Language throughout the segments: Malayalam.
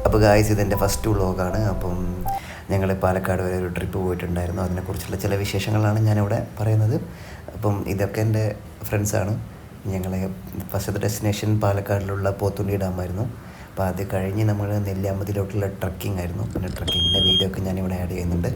അപ്പോൾ ഗായ്സ് ഇതെൻ്റെ ഫസ്റ്റ് വ്ളോഗാണ്. അപ്പം ഞങ്ങൾ പാലക്കാട് വരെ ഒരു ട്രിപ്പ് പോയിട്ടുണ്ടായിരുന്നു. അതിനെക്കുറിച്ചുള്ള ചില വിശേഷങ്ങളാണ് ഞാനിവിടെ പറയുന്നത്. അപ്പം ഇതൊക്കെ എൻ്റെ ഫ്രണ്ട്സാണ്. ഞങ്ങൾ ഫസ്റ്റത്തെ ഡെസ്റ്റിനേഷൻ പാലക്കാടിലുള്ള പോത്തുണ്ടി ഡാമായിരുന്നു. അപ്പോൾ അത് കഴിഞ്ഞ് നമ്മൾ നെല്ലിയാമ്പതിയിലോട്ടുള്ള ട്രക്കിംഗ് ആയിരുന്നു. പിന്നെ ട്രക്കിങ്ങിൻ്റെ വീഡിയോ ഒക്കെ ഞാനിവിടെ ആഡ് ചെയ്യുന്നുണ്ട്.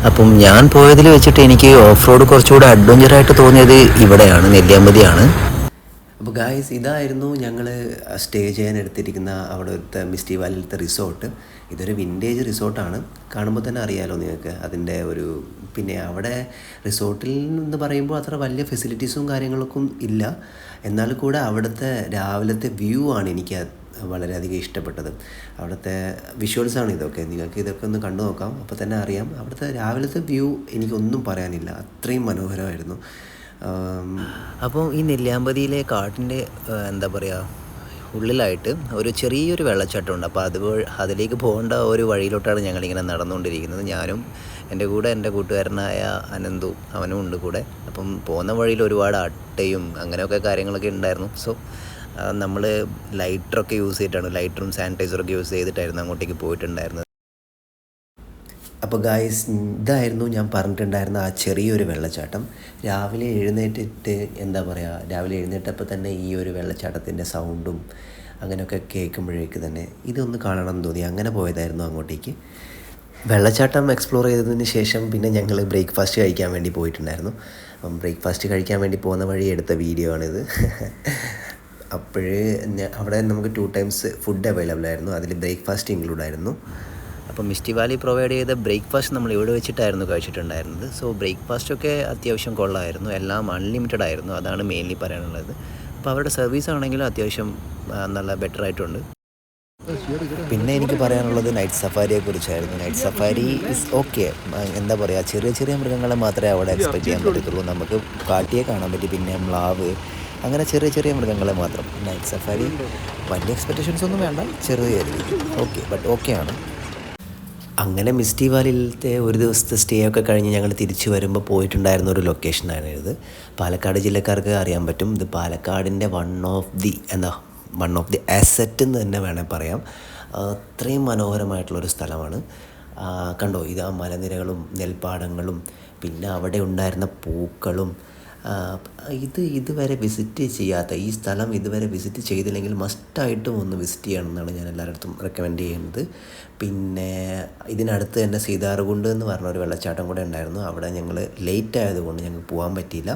അപ്പം ഞാൻ പോയതിൽ വെച്ചിട്ട് എനിക്ക് ഓഫ് റോഡ് കുറച്ചുകൂടെ അഡ്വഞ്ചറായിട്ട് തോന്നിയത് ഇവിടെയാണ്, നെല്ലിയാമ്പതിയാണ്. അപ്പോൾ ഗായ്സ് ഇതായിരുന്നു ഞങ്ങൾ സ്റ്റേ ചെയ്യാൻ എടുത്തിരിക്കുന്ന അവിടുത്തെ മിസ്റ്റി വാലിയിലത്തെ റിസോർട്ട്. ഇതൊരു വിൻറ്റേജ് റിസോർട്ടാണ്. കാണുമ്പോൾ തന്നെ അറിയാമല്ലോ നിങ്ങൾക്ക് അതിൻ്റെ ഒരു. പിന്നെ അവിടെ റിസോർട്ടിൽ എന്ന് പറയുമ്പോൾ അത്ര വലിയ ഫെസിലിറ്റീസും കാര്യങ്ങളൊക്കെ ഇല്ല. എന്നാൽ കൂടെ അവിടുത്തെ രാവിലത്തെ വ്യൂ ആണ് എനിക്ക് വളരെയധികം ഇഷ്ടപ്പെട്ടത്. അവിടുത്തെ വിഷ്വൽസാണ് ഇതൊക്കെ. നിങ്ങൾക്ക് ഇതൊക്കെ ഒന്ന് കണ്ടു നോക്കാം, അപ്പോൾ തന്നെ അറിയാം. അവിടുത്തെ രാവിലത്തെ വ്യൂ എനിക്കൊന്നും പറയാനില്ല, അത്രയും മനോഹരമായിരുന്നു. അപ്പോൾ ഈ നെല്ലിയാമ്പതിയിലെ കാട്ടിൻ്റെ എന്താ പറയുക, ഉള്ളിലായിട്ട് ഒരു ചെറിയൊരു വെള്ളച്ചാട്ടമുണ്ട്. അപ്പോൾ അതിലേക്ക് പോകേണ്ട ഒരു വഴിയിലോട്ടാണ് ഞങ്ങളിങ്ങനെ നടന്നുകൊണ്ടിരിക്കുന്നത്. ഞാനും എൻ്റെ കൂടെ എൻ്റെ കൂട്ടുകാരനായ അനന്തു, അവനും ഉണ്ട് കൂടെ. അപ്പം പോകുന്ന വഴിയിൽ ഒരുപാട് അട്ടയും അങ്ങനെയൊക്കെ കാര്യങ്ങളൊക്കെ ഉണ്ടായിരുന്നു. സോ നമ്മൾ ലൈറ്ററൊക്കെ യൂസ് ചെയ്തിട്ടാണ്, ലൈറ്ററും സാനിറ്റൈസറൊക്കെ യൂസ് ചെയ്തിട്ടായിരുന്നു അങ്ങോട്ടേക്ക് പോയിട്ടുണ്ടായിരുന്നത്. അപ്പോൾ ഗായ്സ് ഇതായിരുന്നു ഞാൻ പറഞ്ഞിട്ടുണ്ടായിരുന്ന ആ ചെറിയൊരു വെള്ളച്ചാട്ടം. രാവിലെ എഴുന്നേറ്റിട്ട് എന്താ പറയുക, രാവിലെ എഴുന്നേറ്റപ്പോൾ തന്നെ ഈ ഒരു വെള്ളച്ചാട്ടത്തിൻ്റെ സൗണ്ടും അങ്ങനെയൊക്കെ കേൾക്കുമ്പോഴേക്ക് തന്നെ ഇതൊന്ന് കാണണം എന്ന് തോന്നി. അങ്ങനെ പോയതായിരുന്നു അങ്ങോട്ടേക്ക്. വെള്ളച്ചാട്ടം എക്സ്പ്ലോർ ചെയ്തതിന് ശേഷം പിന്നെ ഞങ്ങൾ ബ്രേക്ക്ഫാസ്റ്റ് കഴിക്കാൻ വേണ്ടി പോയിട്ടുണ്ടായിരുന്നു. അപ്പം ബ്രേക്ക്ഫാസ്റ്റ് കഴിക്കാൻ വേണ്ടി പോകുന്ന വഴി എടുത്ത വീഡിയോ ആണിത്. അപ്പോഴേ അവിടെ നമുക്ക് 2 times ഫുഡ് അവൈലബിൾ ആയിരുന്നു. അതിൽ ബ്രേക്ക്ഫാസ്റ്റ് ഇൻക്ലൂഡ് ആയിരുന്നു. അപ്പോൾ മിസ്റ്റി വാലി പ്രൊവൈഡ് ചെയ്ത ബ്രേക്ക്ഫാസ്റ്റ് നമ്മൾ ഇവിടെ വെച്ചിട്ടായിരുന്നു കഴിച്ചിട്ടുണ്ടായിരുന്നത്. സോ ബ്രേക്ക്ഫാസ്റ്റൊക്കെ അത്യാവശ്യം കൊള്ളായിരുന്നു. എല്ലാം അൺലിമിറ്റഡ് ആയിരുന്നു. അതാണ് മെയിൻലി പറയാനുള്ളത്. അപ്പോൾ അവരുടെ സർവീസ് ആണെങ്കിലും അത്യാവശ്യം നല്ല ബെറ്റർ ആയിട്ടുണ്ട്. പിന്നെ എനിക്ക് പറയാനുള്ളത് നൈറ്റ് സഫാരിയെ കുറിച്ചായിരുന്നു. Night safari is okay. എന്താ പറയുക, ചെറിയ ചെറിയ മൃഗങ്ങളെ മാത്രമേ അവിടെ എക്സ്പെക്റ്റ് ചെയ്യാൻ പറ്റത്തുള്ളൂ. നമുക്ക് കാട്ടിയെ കാണാൻ പറ്റി, പിന്നെ മ്ലാവ്, അങ്ങനെ ചെറിയ ചെറിയ മൃഗങ്ങളെ മാത്രം. നൈറ്റ് സഫാരി വലിയ എക്സ്പെക്റ്റേഷൻസ് ഒന്നും വേണ്ട, ചെറിയ രീതിയിൽ ഓക്കെ, ബട്ട് ഓക്കെ ആണ്. അങ്ങനെ മിസ്റ്റി വാലിയിലത്തെ ഒരു ദിവസത്തെ സ്റ്റേ ഒക്കെ കഴിഞ്ഞ് ഞങ്ങൾ തിരിച്ചു വരുമ്പോൾ പോയിട്ടുണ്ടായിരുന്ന ഒരു ലൊക്കേഷനാണ് ഇത്. പാലക്കാട് ജില്ലക്കാർക്ക് അറിയാൻ പറ്റും, ഇത് പാലക്കാടിൻ്റെ വൺ ഓഫ് ദി അസറ്റ് എന്ന് തന്നെ വേണേൽ പറയാം. അത്രയും മനോഹരമായിട്ടുള്ളൊരു സ്ഥലമാണ്. കണ്ടോ, ഇത് ആ മലനിരകളും നെൽപ്പാടങ്ങളും പിന്നെ അവിടെ ഉണ്ടായിരുന്ന പൂക്കളും. ഇതുവരെ വിസിറ്റ് ചെയ്യാത്ത ഈ സ്ഥലം ഇതുവരെ വിസിറ്റ് ചെയ്തില്ലെങ്കിൽ മസ്റ്റായിട്ടും ഒന്ന് വിസിറ്റ് ചെയ്യണമെന്നാണ് ഞാൻ എല്ലായിടത്തും റെക്കമെൻഡ് ചെയ്യുന്നത്. പിന്നെ ഇതിനടുത്ത് തന്നെ സീതാർകുണ്ട് എന്ന് പറഞ്ഞ ഒരു വെള്ളച്ചാട്ടം കൂടെ ഉണ്ടായിരുന്നു. അവിടെ ഞങ്ങൾ ലേറ്റ് ആയതുകൊണ്ട് ഞങ്ങൾക്ക് പോകാൻ പറ്റിയില്ല.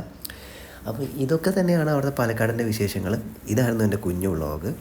അപ്പോൾ ഇതൊക്കെ തന്നെയാണ് അവിടുത്തെ പാലക്കാടിൻ്റെ വിശേഷങ്ങൾ. ഇതായിരുന്നു എൻ്റെ കുഞ്ഞു വ്ളോഗ്.